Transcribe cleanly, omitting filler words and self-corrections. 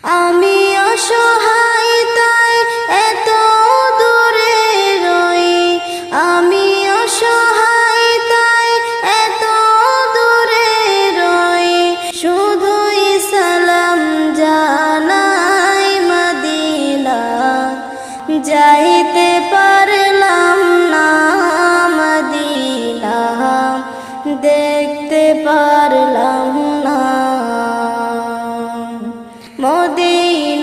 আমি অসহায় তাই এত দূরে রই, আমি অসহায় তাই এত দূরে রই, শুধুই সালাম জানাই মদিনা, যাইতে পারলাম না মদিনা, দেখতে পারলাম না মদিনা।